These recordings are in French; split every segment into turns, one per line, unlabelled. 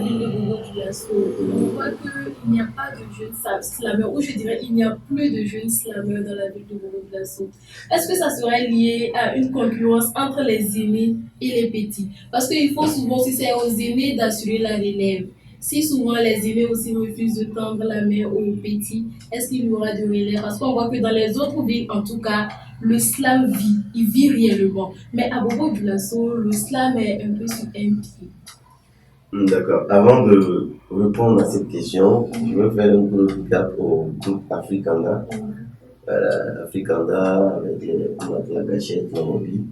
ville de Bobo-Dioulasso, on voit qu'il n'y a pas de jeunes slameurs, ou je dirais il n'y a plus de jeunes slameurs dans la ville de Bobo-Dioulasso. Est-ce que ça serait lié à une concurrence entre les aînés et les petits? Parce qu'il faut souvent, si c'est aux aînés, d'assurer la relève. Si souvent les aînés aussi refusent de tendre la main aux petits, est-ce qu'il y aura de relève? Parce qu'on voit que dans les autres villes, en tout cas, le slam vit, il vit réellement. Mais à Bobo-Dioulasso, le slam est un peu sur un pied.
D'accord. Avant de répondre à cette question, je vais faire un gros recap au groupe Africanda. Africanda, avec la gâchette, la mobile,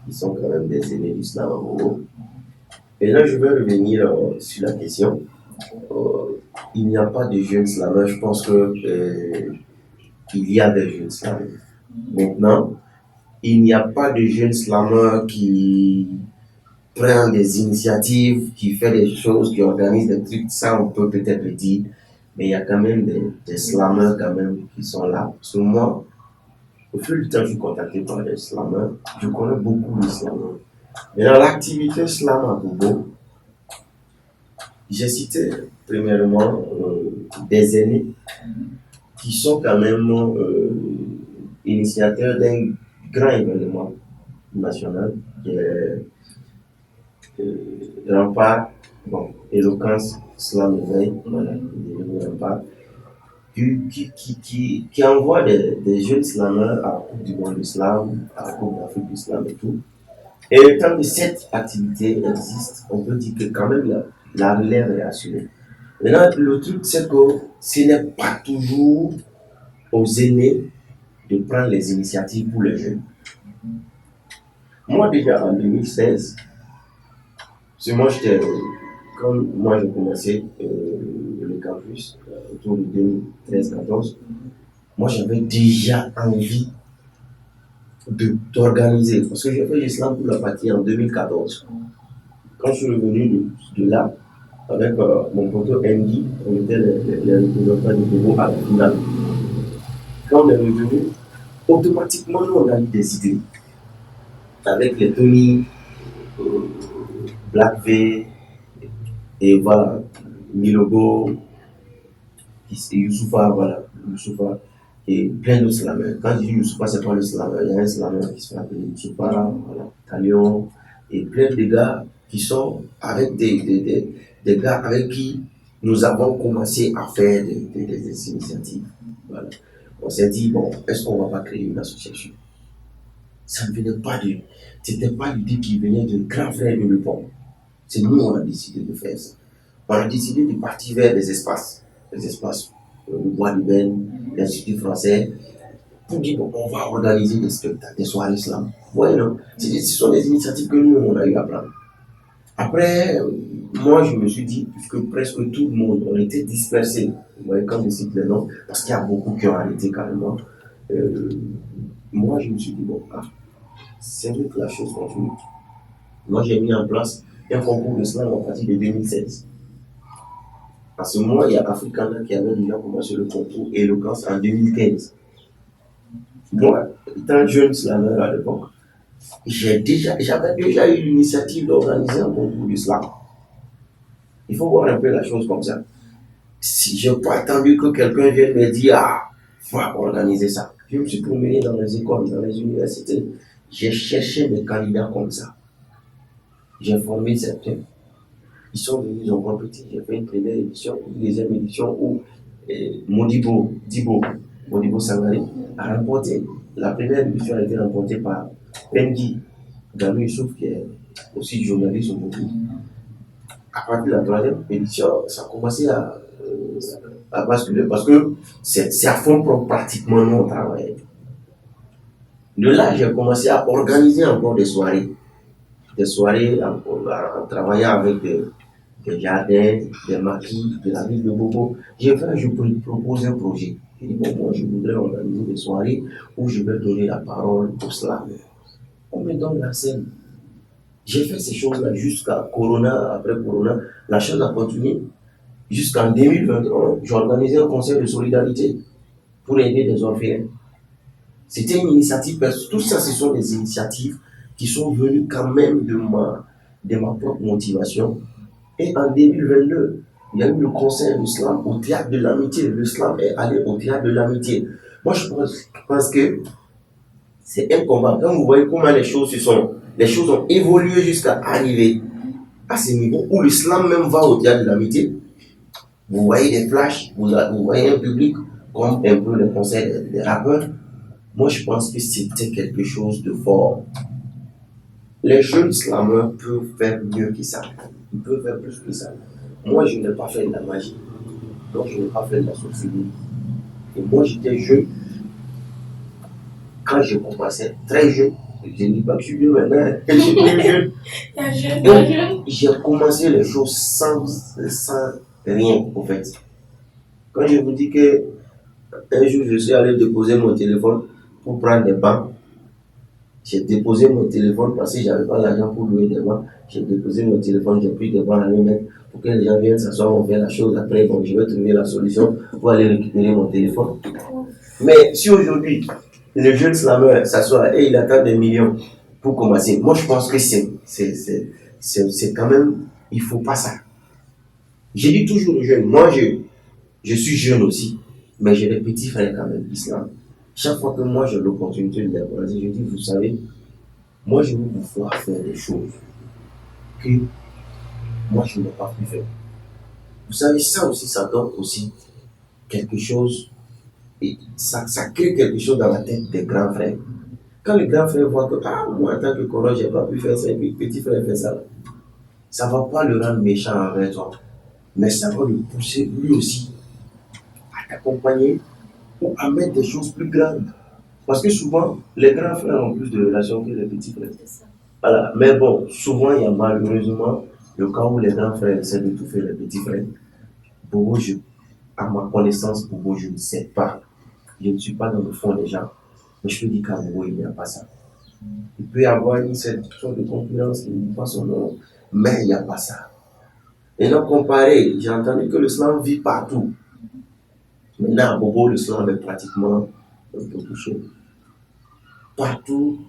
qui sont quand même des aînés du slam à Bobo. Et là, je vais revenir sur la question. Il n'y a pas de jeunes slameurs. Je pense que il y a des jeunes slameurs. Maintenant, il n'y a pas de jeunes slameurs qui prennent des initiatives, qui font des choses, qui organisent des trucs. Ça, on peut peut-être le dire. Mais il y a quand même des slameurs quand même qui sont là. Parce que moi, au fil du temps, je suis contacté par des slameurs. Je connais beaucoup de slameurs. Mais dans l'activité slam à Bobo, j'ai cité premièrement des aînés qui sont quand même initiateurs d'un grand événement national qui est Rempart, bon, Éloquence, Slam Éveil, voilà, Rempart, qui envoie des jeunes slameurs à la Coupe du Monde du Slam, à la Coupe d'Afrique du Slam et tout. Et tant que cette activité existe, on peut dire que quand même la relève est assurée. Maintenant, le truc, c'est que ce n'est pas toujours aux aînés de prendre les initiatives pour les jeunes. Moi, déjà en 2016, parce que moi, quand moi j'ai commencé le campus, autour de 2013-14, moi j'avais déjà envie d'organiser. Parce que j'ai fait l'islam pour la partie en 2014. Quand je suis revenu de là, avec mon poteau Andy, on était les représentants du Togo à la finale. Quand on est revenu, automatiquement, nous, on a eu des idées. Avec les Tony, Black V, et voilà, Milogo, Youssoufa, voilà, Youssoufa, et plein d'autres slameurs. Quand je dis Youssoufa, c'est pas le slameur, il y a un slameur qui se fait appeler Youssoufa, voilà, Talion, et plein de gars qui sont avec des gars avec qui nous avons commencé à faire des initiatives. Voilà. On s'est dit, bon, est-ce qu'on ne va pas créer une association? Ça ne venait pas de. C'était pas l'idée qui venait d'un grand frère de l'époque. C'est nous, on a décidé de faire ça. On a décidé de partir vers les espaces, le Bois de Ben, l'Institut français, pour dire, bon, on va organiser des spectacles, des soirées slam. Ouais, non, ce sont des initiatives que nous, on a eu à prendre. Après, moi, je me suis dit, puisque presque tout le monde, on était dispersés, vous voyez, quand je cite les noms, parce qu'il y a beaucoup qui ont arrêté carrément. Moi, je me suis dit, bon, c'est vrai que la chose continue. Moi, j'ai mis en place un concours de slam à partir de 2016. À ce moment, il y a Africana qui avait déjà commencé le concours Éloquence en 2015. Moi, étant jeune slameur à l'époque, j'avais déjà eu l'initiative d'organiser un concours de slam. Il faut voir un peu la chose comme ça. Si je n'ai pas attendu que quelqu'un vienne me dire, il faut organiser ça. Je me suis promené dans les écoles, dans les universités. J'ai cherché mes candidats comme ça. J'ai formé certains. Ils sont venus, ils ont compétit. J'ai fait une première édition, une deuxième édition où Modibo Sangari a remporté. La première édition a été remportée par Benji Galou Youssouf, qui est aussi journaliste aujourd'hui. À partir de la troisième édition, ça a commencé à basculer parce que c'est à fond propre pratiquement mon travail. De là, j'ai commencé à organiser encore des soirées en travaillant avec des jardins, des maquis de la ville de Bobo. Je propose un projet. Je dis, bon, moi, je voudrais organiser des soirées où je vais donner la parole aux slameurs. On me donne la scène. J'ai fait ces choses-là jusqu'à Corona, après Corona. La chose a continué. Jusqu'en 2021, j'ai organisé un concert de solidarité pour aider des orphelins. C'était une initiative, tout ça, ce sont des initiatives qui sont venues quand même de ma propre motivation. Et en 2022, il y a eu le concert de slam au théâtre de l'amitié. Le slam est allé au théâtre de l'amitié. Moi, je pense que c'est un combat. Quand vous voyez comment les choses ont évolué jusqu'à arriver à ce niveau où le slam même va au théâtre de l'amitié. Vous voyez des flashs, vous voyez un public comme un peu le concert des rappeurs. Moi, je pense que c'était quelque chose de fort. Les jeunes slameurs peuvent faire mieux que ça. Ils peuvent faire plus que ça. Moi, je n'ai pas fait de la magie. Donc, je n'ai pas fait de la sorcellerie. Et moi, j'étais jeune. Quand je commençais, très jeune, je ne dis pas que je suis vieux maintenant, j'étais jeune. Donc, j'ai commencé les choses sans rien, en fait. Quand je vous dis que un jour, je suis allé déposer mon téléphone pour prendre des bancs, j'ai déposé mon téléphone parce que je n'avais pas l'argent pour louer des bancs. J'ai déposé mon téléphone, j'ai pris des bancs à lui mettre pour que les gens viennent s'asseoir, on fait la chose. Après, bon, je vais trouver la solution pour aller récupérer mon téléphone. Mais si aujourd'hui, le jeune slammer s'assoit et il attend des millions pour commencer, moi je pense que c'est quand même, il ne faut pas ça. J'ai dit toujours aux jeunes, moi je suis jeune aussi, mais j'ai des petits frères quand même, islam. Chaque fois que moi j'ai l'opportunité de les croiser, je dis, vous savez, moi je vais vous voir faire des choses que moi je n'ai pas pu faire. Vous savez, ça aussi, ça donne aussi quelque chose, et ça crée quelque chose dans la tête des grands frères. Quand les grands frères voient que, moi en tant que colosse, je n'ai pas pu faire ça, et puis le petit frère fait ça ne va pas le rendre méchant envers toi, mais ça va le pousser lui aussi à t'accompagner ou à mettre des choses plus grandes. Parce que souvent, les grands frères ont plus de relations que les petits frères. Voilà. Mais bon, souvent, il y a malheureusement le cas où les grands frères essaient de tout faire les petits frères. Bobo, à ma connaissance, Bobo, je ne sais pas. Je ne suis pas dans le fond des gens. Mais je peux dire qu'à Bobo, il n'y a pas ça. Il peut y avoir une certaine sorte de concurrence qui ne pas son nom, mais il n'y a pas ça. Et donc, comparé, j'ai entendu que le slam vit partout. Maintenant, à Bobo, le slam est pratiquement un peu touché. Partout,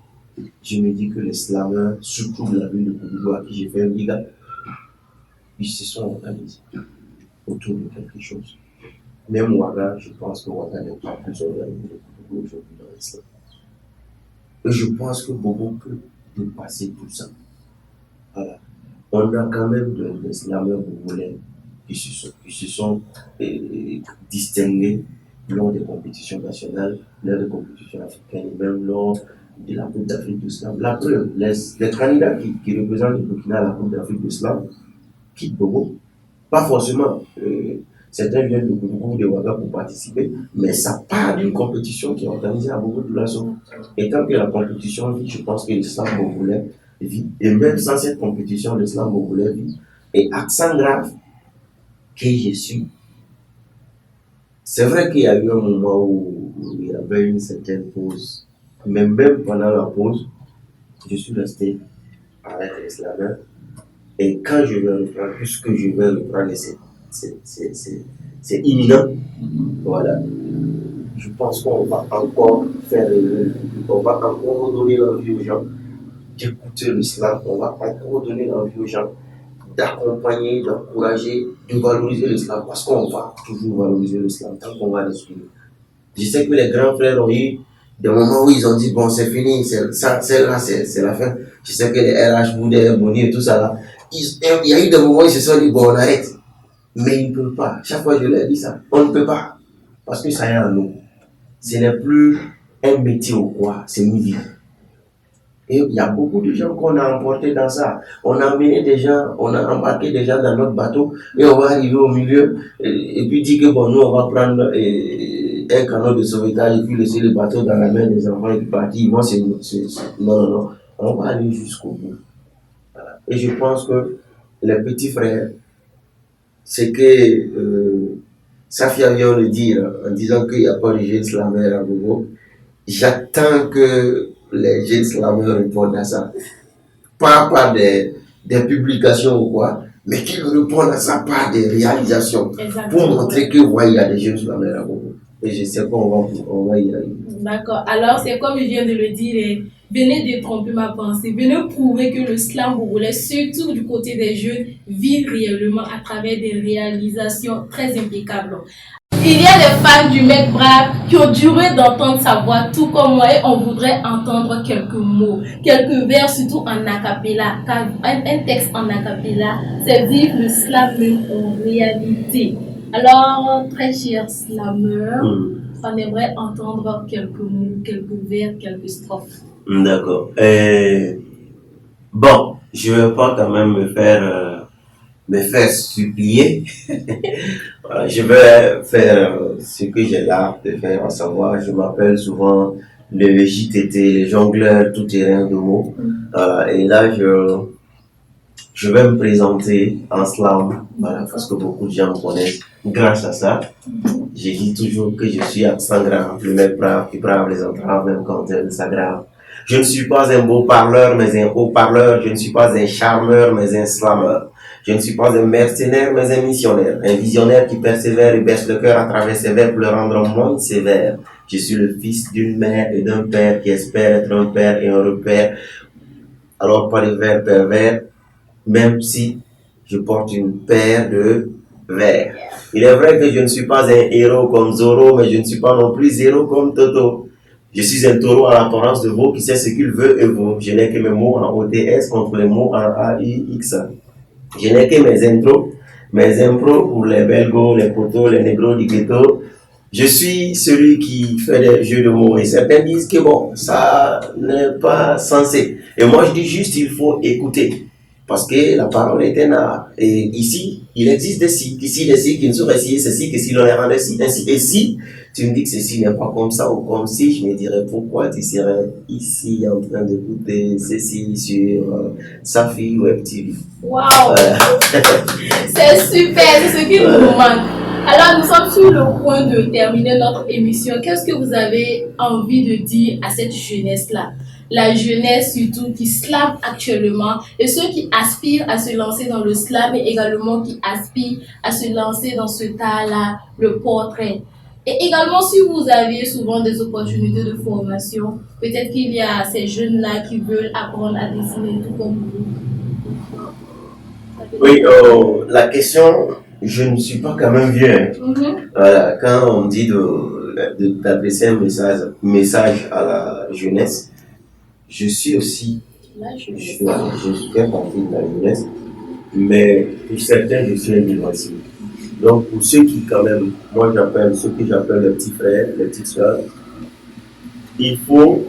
je me dis que les slameurs, surtout de la ville de Koudougou, à qui j'ai fait un liga, ils se sont organisés autour de quelque chose. Même Ouaga, je pense que Ouaga n'est pas plus organisé que Koudougou aujourd'hui dans l'islam. Et je pense que Bobo peut dépasser tout ça. Voilà. On a quand même des slameurs bobolais qui se sont distingués lors des compétitions nationales, lors des compétitions africaines et même lors de la Coupe d'Afrique de Slam. La preuve, les candidats qui représentent le Burkina à la Coupe d'Afrique de Slam quittent Bobo. Pas forcément, certains viennent de Koudougou, de Ouaga pour participer, mais ça part d'une compétition qui est organisée à Bobo de Lasso. Et tant que la compétition vit, je pense que l'islam bobolais vit. Et même sans cette compétition, l'islam bobolais vit. Et accent grave que je suis. C'est vrai qu'il y a eu un moment où il y avait une certaine pause. Mais même pendant la pause, je suis resté avec l'islam. Et quand je vais reprendre, puisque je vais reprendre, c'est imminent. Voilà. Je pense qu'on va encore faire, on va encore donner l'envie aux gens d'écouter l'islam, on va encore donner l'envie aux gens d'accompagner, d'encourager, de valoriser l'islam, parce qu'on va toujours valoriser l'islam tant qu'on va l'exprimer. Je sais que les grands frères ont eu des moments où ils ont dit, bon, c'est fini, celle-là, c'est la fin. Je sais que les RH, Boudé, Boni et tout ça là, il y a eu des moments où ils se sont dit, bon, on arrête. Mais ils ne peuvent pas. Chaque fois, je leur dis ça. On ne peut pas. Parce que ça y est en nous. Ce n'est plus un métier ou quoi, c'est une vie. Et il y a beaucoup de gens qu'on a emportés dans ça. On a emmené des gens, on a embarqué des gens dans notre bateau et on va arriver au milieu et puis dire que bon, nous on va prendre un canot de sauvetage et puis laisser le bateau dans la main des enfants et puis partir. Moi, non. On va aller jusqu'au bout. Voilà. Et je pense que les petits frères, c'est que Safia vient de dire en disant qu'il n'y a pas de jeunes slameurs à Bobo. J'attends que les jeunes slameurs répondent à ça. Pas par des publications ou quoi, mais qu'ils répondent à ça par des réalisations. Exactement. Pour montrer que il y a des jeunes slameurs à Bobo. Et je sais qu'on va y arriver.
D'accord. Alors, c'est comme je viens de le dire, venez détromper ma pensée, venez prouver que le slam burundais, surtout du côté des jeunes, vit réellement à travers des réalisations très impeccables. Il y a des fans du mec brave qui ont duré d'entendre sa voix tout comme moi et on voudrait entendre quelques mots, quelques vers, surtout en acapella. Car un texte en acapella, c'est vivre le slam en réalité. Alors, très cher slammer, on aimerait entendre quelques mots, quelques vers, quelques strophes.
D'accord. Bon, je vais pas quand même me faire supplier. Voilà, je vais faire ce que j'ai l'art de faire, à savoir, je m'appelle souvent le JTT, le jongleur tout terrain de mots. Voilà, et là, je vais me présenter en slam, voilà, parce que beaucoup de gens me connaissent grâce à ça. Je dis toujours que je suis accent grave, le mec brave qui brave les entraves même quand elles s'aggravent. Je ne suis pas un beau parleur, mais un haut parleur. Je ne suis pas un charmeur, mais un slammer. Je ne suis pas un mercenaire, mais un missionnaire. Un visionnaire qui persévère et baisse le cœur à travers ses vers pour le rendre moins sévère. Je suis le fils d'une mère et d'un père qui espère être un père et un repère. Alors pas les vers pervers, même si je porte une paire de verres. Il est vrai que je ne suis pas un héros comme Zoro, mais je ne suis pas non plus zéro comme Toto. Je suis un taureau à l'apparence de veau qui sait ce qu'il veut et vaut. Je n'ai que mes mots en OTS contre les mots en AIX. Je n'ai que mes intros, mes impros pour les belgos, les potos, les négros du ghetto. Je suis celui qui fait des jeux de mots et certains disent que bon, ça n'est pas censé. Et moi je dis juste il faut écouter. Parce que la parole est un art. Et ici, il existe des si. Ici, des si qui ne sauraient si, ceci, que si l'on les rendait si, ainsi. Et si tu me dis que ceci n'est pas comme ça ou comme si, je me dirais pourquoi tu serais ici en train d'écouter ceci sur Safi Web TV.
Waouh! C'est super, c'est ce qui nous manque. Alors, nous sommes sur le point de terminer notre émission. Qu'est-ce que vous avez envie de dire à cette jeunesse-là? La jeunesse surtout qui slam actuellement et ceux qui aspirent à se lancer dans le slam et également qui aspirent à se lancer dans ce tas-là, le portrait. Et également, si vous avez souvent des opportunités de formation, peut-être qu'il y a ces jeunes-là qui veulent apprendre à dessiner tout comme vous.
Oui, la question, je ne suis pas quand même vieux. Hein. Voilà, quand on me dit d'adresser un message à la jeunesse, je suis aussi, je fais partie de la jeunesse, mais pour certains, je suis un dévancier. Donc, pour ceux qui, quand même, moi j'appelle, ceux que j'appelle les petits frères, les petites soeurs, il faut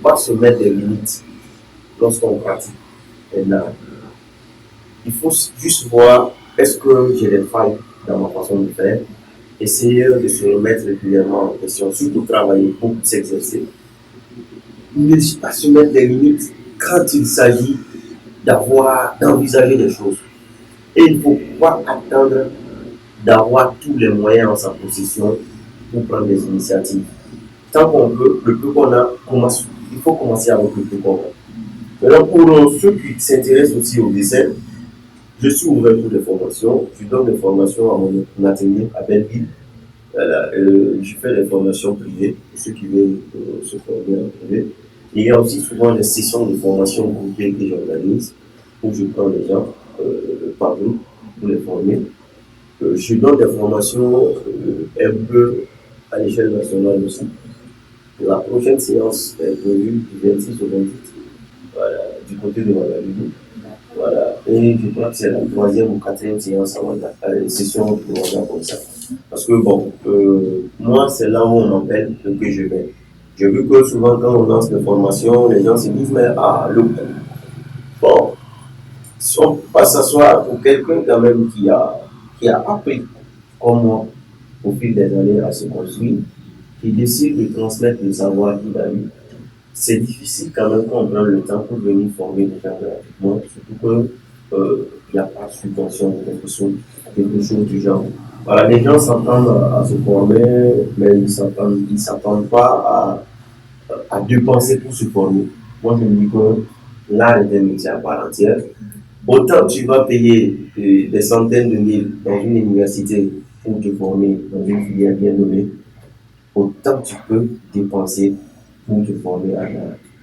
pas se mettre des limites lorsqu'on pratique un art. Il faut juste voir, est-ce que j'ai des failles dans ma façon de faire, essayer de se remettre régulièrement en question, surtout travailler pour s'exercer. Ne pas se mettre des limites quand il s'agit d'envisager des choses. Et il ne faut pas attendre d'avoir tous les moyens en sa possession pour prendre des initiatives. Tant qu'on peut, le peu qu'on a, il faut commencer avec le peu qu'on a. Maintenant, pour ceux qui s'intéressent aussi au dessin, je suis ouvert pour des formations. Je donne des formations à mon atelier à Belleville. Voilà, je fais des formations privées pour ceux qui veulent se former en privé. Il y a aussi souvent des sessions de formation groupées que j'organise où je prends les gens partout pour les former. Je donne des formations un peu à l'échelle nationale aussi. La prochaine séance est prévue du 26 au 28, voilà, du côté de Ouagadougou. Voilà. Et je crois que c'est la troisième ou quatrième séance session de Ouagadougou comme ça. Parce que bon, moi c'est là où on m'appelle que je vais. J'ai vu que souvent quand on lance des formations, les gens se disent mais le coup. Bon, si on ne peut pas s'asseoir pour quelqu'un quand même qui a appris comme moi au fil des années à se construire, qui décide de transmettre le savoir qu'il a eu. C'est difficile quand même qu'on prenne le temps pour venir former les gens gratuitement, surtout qu'il n'y a pas de subvention ou quelque chose du genre. Voilà, les gens s'attendent à se former, mais ils ne s'attendent pas à dépenser pour se former. Moi, je me dis que l'art est un métier à part entière. Autant tu vas payer des centaines de mille dans une université pour te former dans une filière bien donnée, autant tu peux dépenser pour se former à la